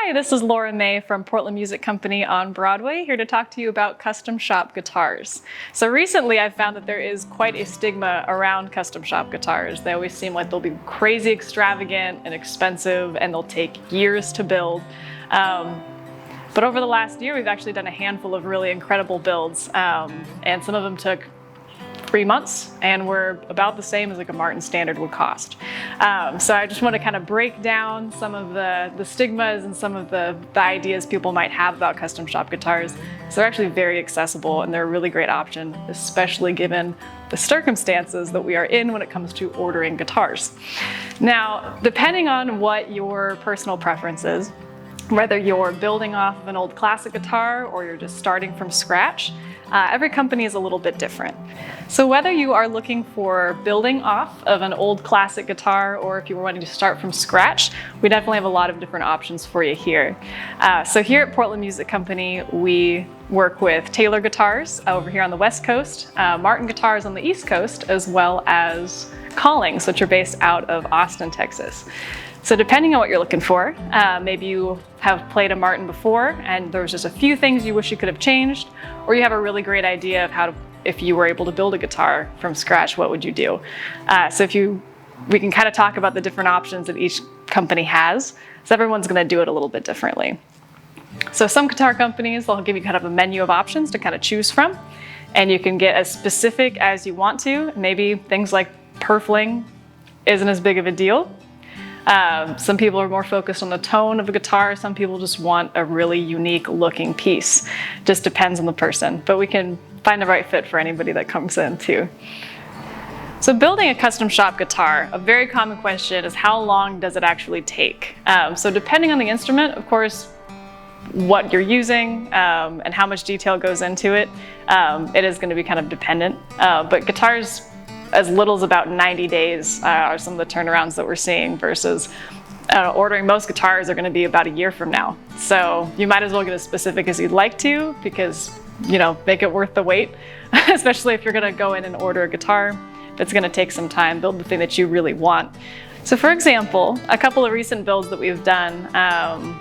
Hi, this is Laura May from Portland Music Company on Broadway, here to talk to you about custom shop guitars. So recently I've found that there is quite a stigma around custom shop guitars. They always seem like they'll be crazy extravagant and expensive and they'll take years to build. But over the last year we've actually done a handful of really incredible builds, and some of them took 3 months and were about the same as like a Martin standard would cost. So I just want to kind of break down some of the stigmas and some of the ideas people might have about custom shop guitars. So they're actually very accessible and they're a really great option, especially given the circumstances that we are in when it comes to ordering guitars. Now, depending on what your personal preference is, whether you're building off of an old classic guitar or you're just starting from scratch, every company is a little bit different. So whether you are looking for building off of an old classic guitar or if you were wanting to start from scratch, we definitely have a lot of different options for you here. So here at Portland Music Company, we work with Taylor guitars over here on the West Coast, Martin guitars on the East Coast, as well as Collings, which are based out of Austin, Texas. So depending on what you're looking for, maybe you have played a Martin before and there's just a few things you wish you could have changed, or you have a really great idea of how to, if you were able to build a guitar from scratch, what would you do? We can kind of talk about the different options that each company has, so everyone's going to do it a little bit differently. So some guitar companies, they'll give you kind of a menu of options to kind of choose from, and you can get as specific as you want to. Maybe things like purfling isn't as big of a deal. Some people are more focused on the tone of a guitar. Some people just want a really unique looking piece. Just depends on the person, but we can find the right fit for anybody that comes in too. So building a custom shop guitar, a very common question is how long does it actually take? So depending on the instrument, of course, what you're using and how much detail goes into it, it is going to be kind of dependent. But guitars, as little as about 90 days are some of the turnarounds that we're seeing versus ordering most guitars are going to be about a year from now. So you might as well get as specific as you'd like to because, make it worth the wait, especially if you're going to go in and order a guitar. It's going to take some time, build the thing that you really want. So for example, a couple of recent builds that we've done,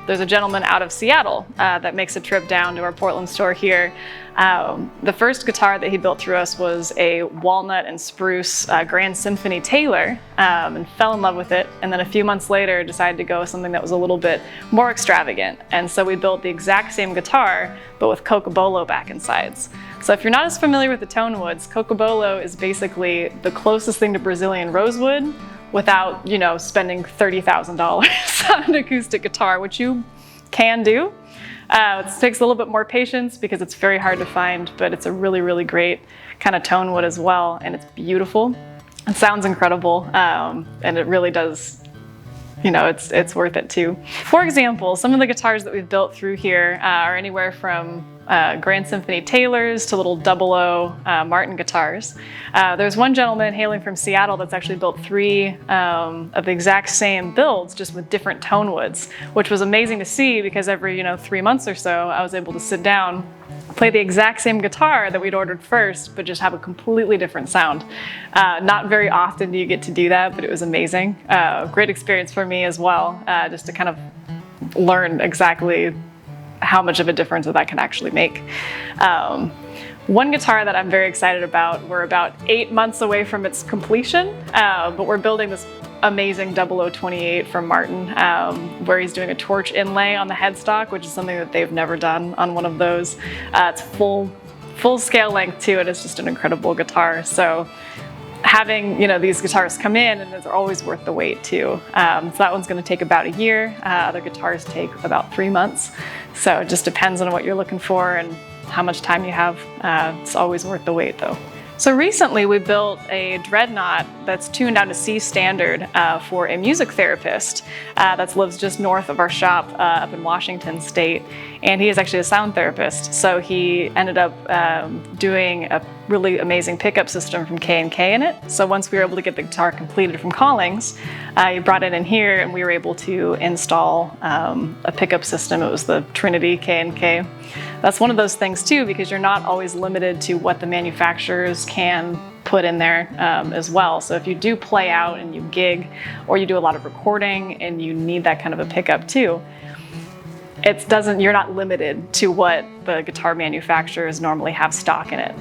there's a gentleman out of Seattle that makes a trip down to our Portland store here. The first guitar that he built through us was a walnut and spruce Grand Symphony Taylor, and fell in love with it. And then a few months later decided to go with something that was a little bit more extravagant. And so we built the exact same guitar, but with cocobolo back and sides. So if you're not as familiar with the tone woods, cocobolo is basically the closest thing to Brazilian rosewood without, spending $30,000 on an acoustic guitar, which you can do. It takes a little bit more patience because it's very hard to find, but it's a really, really great kind of tone wood as well, and it's beautiful. It sounds incredible, and it really does, it's worth it too. For example, some of the guitars that we've built through here are anywhere from Grand Symphony Taylors to little 00 Martin guitars. There's one gentleman hailing from Seattle that's actually built 3 of the exact same builds, just with different tone woods, which was amazing to see because every 3 months or so I was able to sit down, play the exact same guitar that we'd ordered first, but just have a completely different sound. Not very often do you get to do that, but it was amazing. Great experience for me as well, just to kind of learn exactly how much of a difference that can actually make. One guitar that I'm very excited about, we're about 8 months away from its completion, but we're building this amazing 0028 from Martin, where he's doing a torch inlay on the headstock, which is something that they've never done on one of those. It's full scale length too, and it's just an incredible guitar. So having these guitars come in, and they're always worth the wait too. So that one's going to take about a year. Other guitars take about 3 months. So it just depends on what you're looking for and how much time you have. It's always worth the wait though. So recently we built a dreadnought that's tuned down to C standard for a music therapist that lives just north of our shop up in Washington State. And he is actually a sound therapist. So he ended up doing a really amazing pickup system from K&K in it. So once we were able to get the guitar completed from Collings, he brought it in here and we were able to install a pickup system. It was the Trinity K&K. That's one of those things too, because you're not always limited to what the manufacturers can put in there as well. So if you do play out and you gig, or you do a lot of recording and you need that kind of a pickup too, you're not limited to what the guitar manufacturers normally have stock in it.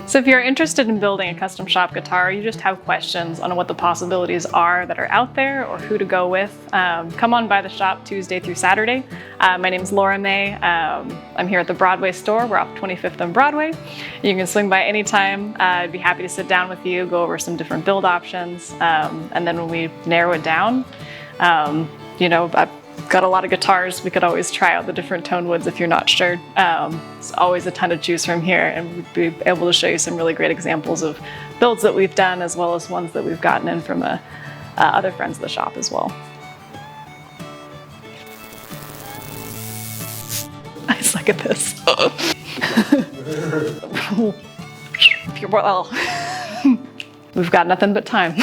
So if you're interested in building a custom shop guitar, you just have questions on what the possibilities are that are out there or who to go with, come on by the shop Tuesday through Saturday. My name's Laura May. I'm here at the Broadway store. We're off 25th and Broadway. You can swing by anytime. I'd be happy to sit down with you, go over some different build options, and then when we narrow it down, I've got a lot of guitars. We could always try out the different tone woods if you're not sure. There's always a ton to choose from here, and we'd be able to show you some really great examples of builds that we've done, as well as ones that we've gotten in from other friends of the shop as well. I suck at this. Well, we've got nothing but time.